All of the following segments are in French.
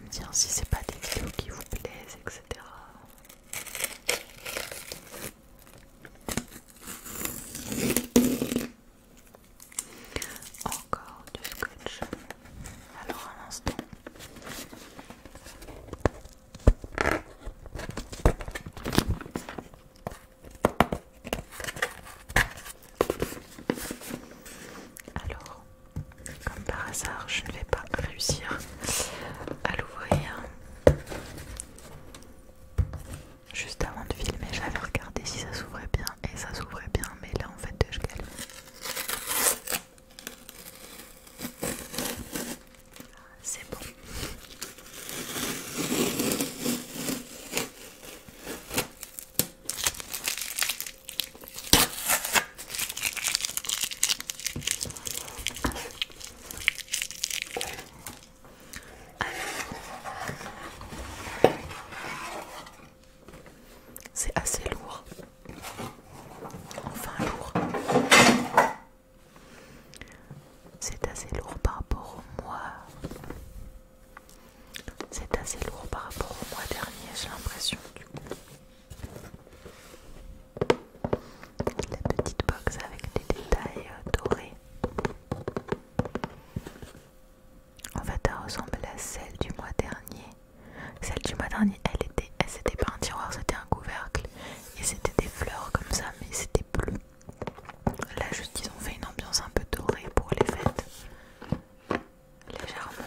me dire si c'est pas des vidéos qui vous plaisent, etc. Encore du scotch. Alors un instant. Alors, comme par hasard, je ne vais pas réussir à l'ouvrir. Juste avant de filmer, j'avais regardé si ça s'ouvrait bien et ça s'ouvrait bien, mais là en fait je galère. C'est bon. C'est assez lourd. Enfin lourd. C'est assez lourd par rapport au mois. C'est assez lourd par rapport au mois dernier, j'ai l'impression du coup. La petite box avec les détails dorés. En fait, elle ressemble à celle du mois dernier. Celle du mois dernier, c'était pas un tiroir, c'était un couvercle. Et c'était des fleurs comme ça, mais c'était bleu. Là, juste, ils ont fait une ambiance un peu dorée pour les fêtes. Légèrement.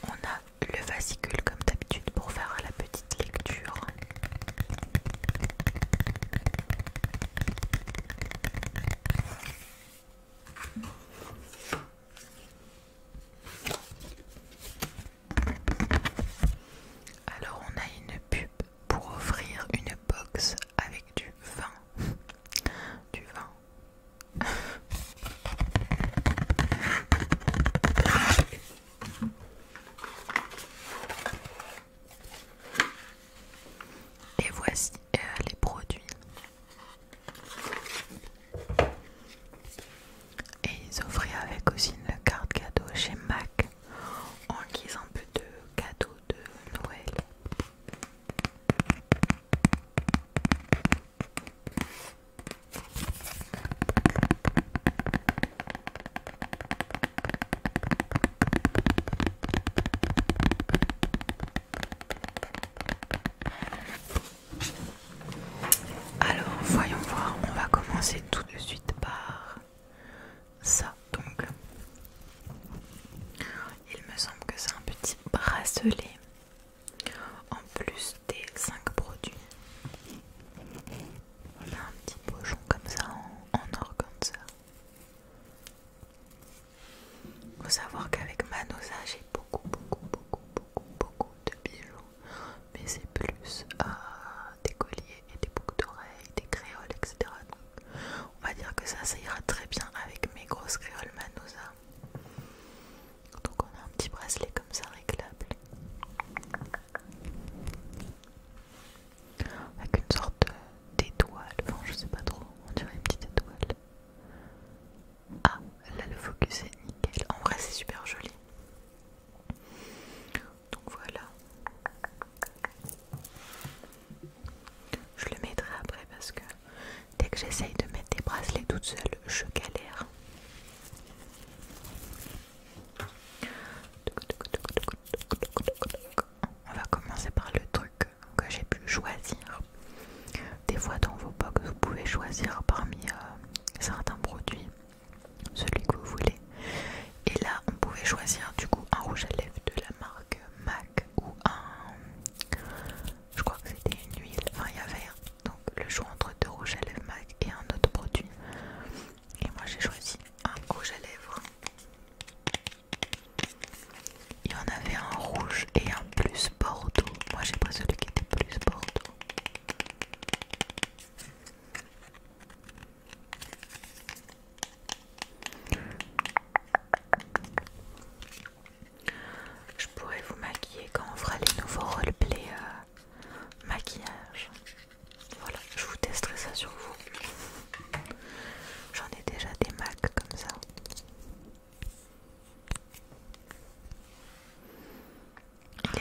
On a le fascicule comme d'habitude pour faire la petite lecture. Alors on a une pub pour offrir une box avec du vin. Du vin. Et voici les produits. Et ils offraient avec aussi une carte cadeau chez MAC en guise un peu de cadeau de Noël. Alors voyons voir, on va commencer tout de suite par ça. Donc il me semble que c'est un petit bracelet en plus des 5 produits. On a un petit pochon comme ça en organza. Faut savoir qu'avec Manosa j'ai beaucoup de bijoux, mais c'est plus des colliers et des boucles d'oreilles, des créoles, etc. Donc, on va dire que ça ira très bien avec mes grosses créoles Manosa. Donc on a un petit bracelet comme ça réglable.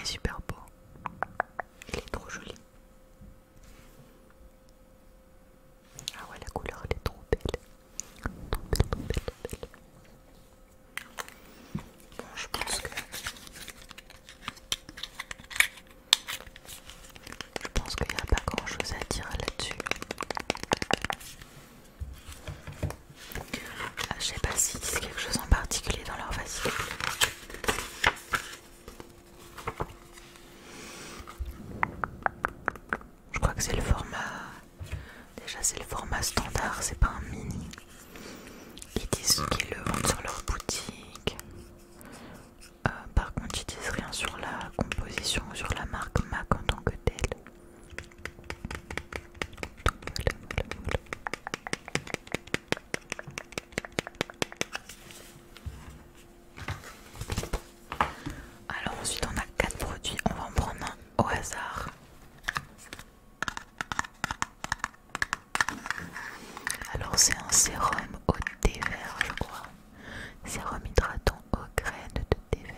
super beau. Il est trop joli. Ah ouais, la couleur elle est trop belle. Trop belle, trop belle, trop belle. Bon, je pense qu'il n'y a pas grand chose à dire là-dessus. Je sais pas s'ils disent quelque chose en particulier dans leur fascicule. Je crois que c'est le format. Déjà, c'est le format standard, c'est pas un mini. Ils disent qu'ils le vendent sur leur boutique. Par contre, ils disent rien sur la composition ou sur la marque MAC en tant que telle. Voilà, voilà, voilà. Alors ensuite on a 4 produits, on va en prendre un au hasard. Alors c'est un sérum au thé vert je crois. Sérum hydratant aux graines de thé vert.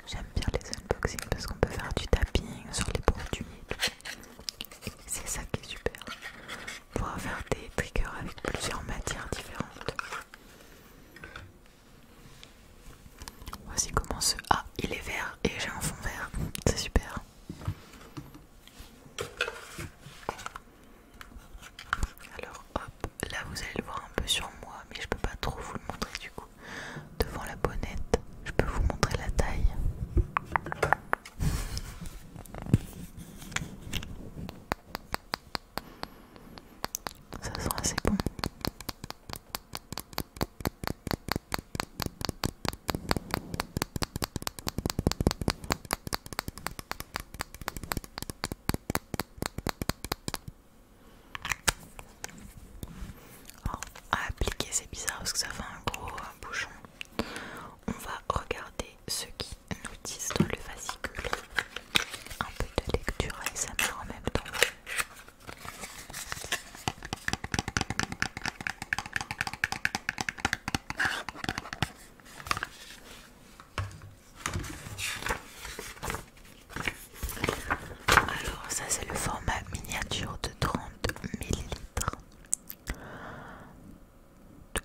J'aime bien les unboxings parce qu'on peut faire du tapping sur les produits. C'est ça qui est super. Pouvoir faire des triggers avec plusieurs matières différentes. Voici comment ce... Ah, il est vert et j'ai un fond vert. C'est super. Alors hop, là vous allez le voir un peu sur moi, mais je peux pas trop vous le montrer du coup. Devant la bonnette, je peux vous montrer la taille. Ça sent assez bon. Alors, à appliquer c'est bizarre parce que ça fait un gros bouchon. On va regarder ce qui nous disent dans le fascicule. Un peu de lecture ASMR en même temps. Alors ça c'est le format miniature de 30 ml.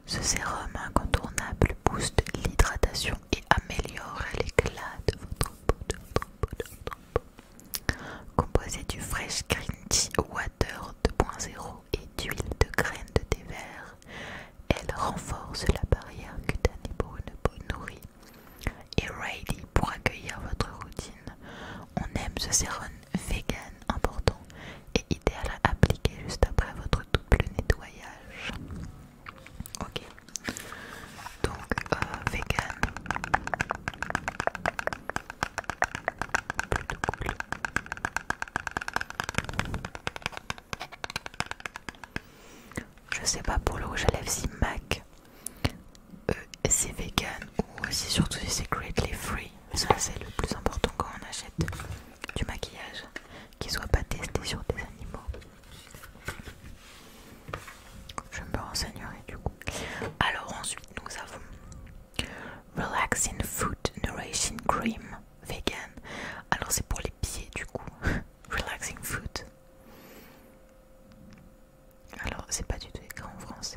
Ce sérum incontournable booste l'hydratation et améliore l'éclat de votre peau. Composé du Fresh Green Tea Water 2.0 et d'huile de graines de thé vert, elle renforce la barrière cutanée pour une peau nourrie et ready pour accueillir votre routine. On aime ce sérum vegan important et idéal à appliquer juste après votre double nettoyage. Ok, donc vegan, plutôt cool. Je sais pas pour le rouge à lèvres si MAC c'est vegan ou si surtout si c'est greatly free. Ça c'est le plus important quand on achète du maquillage, qui soit pas testé sur des animaux. Je me renseignerai du coup. Alors ensuite nous avons Relaxing Foot Nourishing Cream vegan. Alors c'est pour les pieds du coup. Relaxing Foot. Alors c'est pas du tout écrit en français.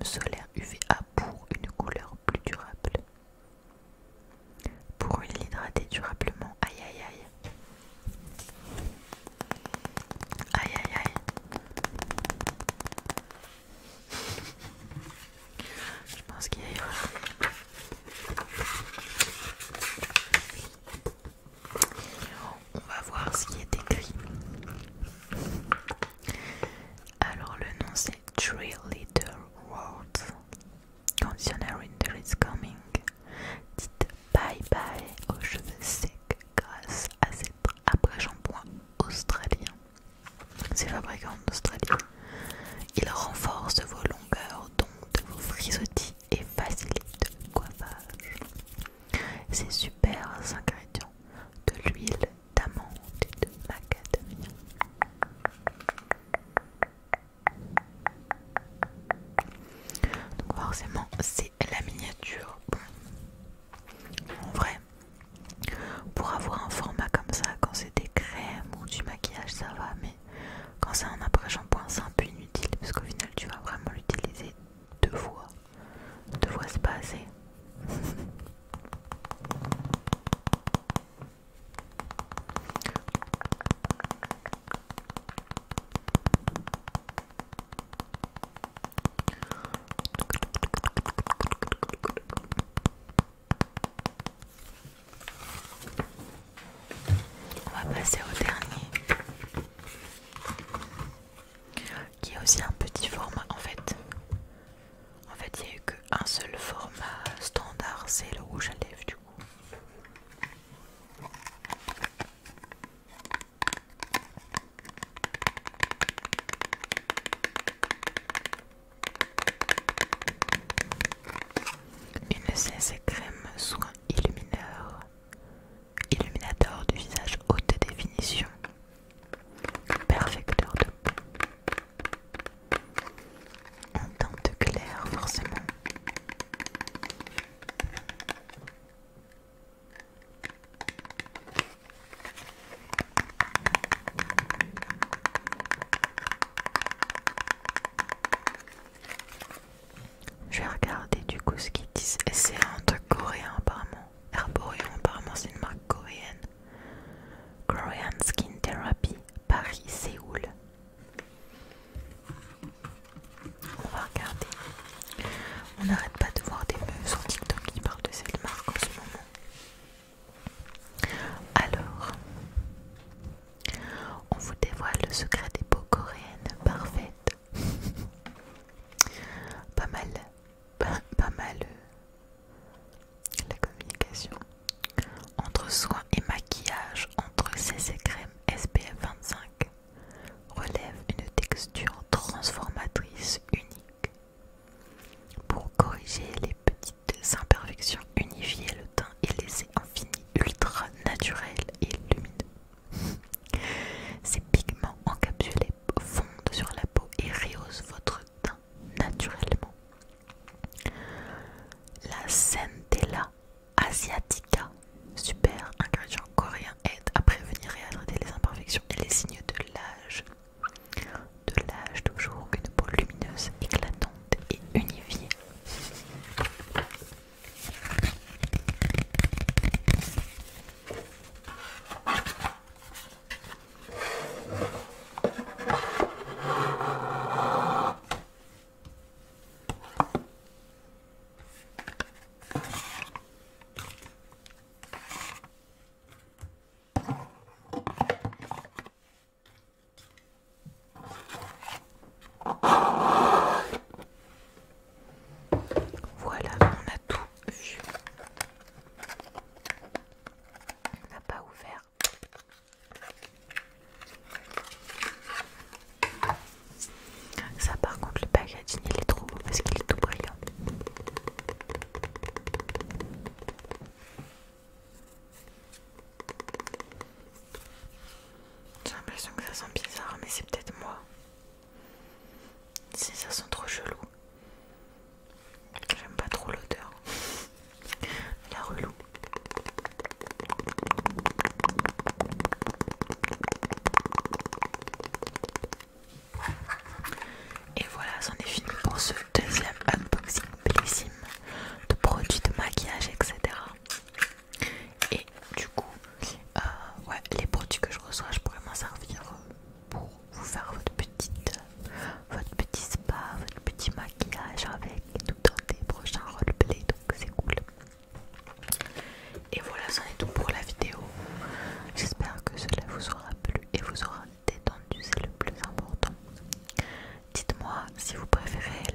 solaire UVA pour une couleur plus durable. Pour une hydrater durablement. Aïe aïe aïe. Aïe aïe aïe. Je pense qu'il y a erreur. On va voir ce qui est écrit. Alors le nom c'est 3 Little Words. Conditioner Winter is coming. Dites bye bye aux cheveux secs grâce à cet après-shampoing australien. C'est fabriqué en Australie. Il renforce vos longueurs d'onde, vos frisottis et facilite le coiffage. Ses super ingrédients de l'huile d'amande et de macadamia. Donc forcément c'est la miniature. Bon. En vrai, pour avoir un format comme ça, quand c'est des crèmes ou du maquillage ça va, mais quand c'est un après-shampoing c'est un peu inutile parce qu'au final tu vas vraiment l'utiliser 2 fois. 2 fois c'est pas assez. On va passer au dernier, qui est aussi un petit format en fait. Il n'y a eu qu'un seul format standard, c'est le rouge à lèvres du coup. Une CC crème soin illuminateur du visage haute définition, perfecteur de peau, en teinte claire forcément. Je vais regarder du coup ce qu'ils disent. C'est un truc coréen apparemment. Herborian apparemment c'est une marque coréenne. Korean Skin Therapy, Paris, Séoul. On va regarder. On n'arrête pas de voir des meufs sur TikTok qui parlent de cette marque en ce moment. Alors, on vous dévoile le secret des peaux coréennes parfaites. Pas mal la communication. Entre soins et maquillage, entre CC crème SPF 25, relève une texture transformatrice unique. Pour corriger les petites imperfections, unifier le teint et laisser un fini ultra naturel et lumineux. Ces pigments encapsulés fondent sur la peau et rehaussent votre teint naturellement. La Centella asiatica, super ingrédient coréen, aide à prévenir et à traiter les imperfections et les signes de l'âge. De l'âge toujours, une peau lumineuse, éclatante et unifiée. Voilà, on a tout vu. On n'a pas ouvert. Ça par contre le packaging il est trop beau parce qu'il est tout brillant. J'ai l'impression que ça sent bizarre mais c'est peut-être moi. Si ça sent trop chelou. J'aime pas trop l'odeur. La relou. Et voilà, c'en est fini pour ce deuxième vous préférez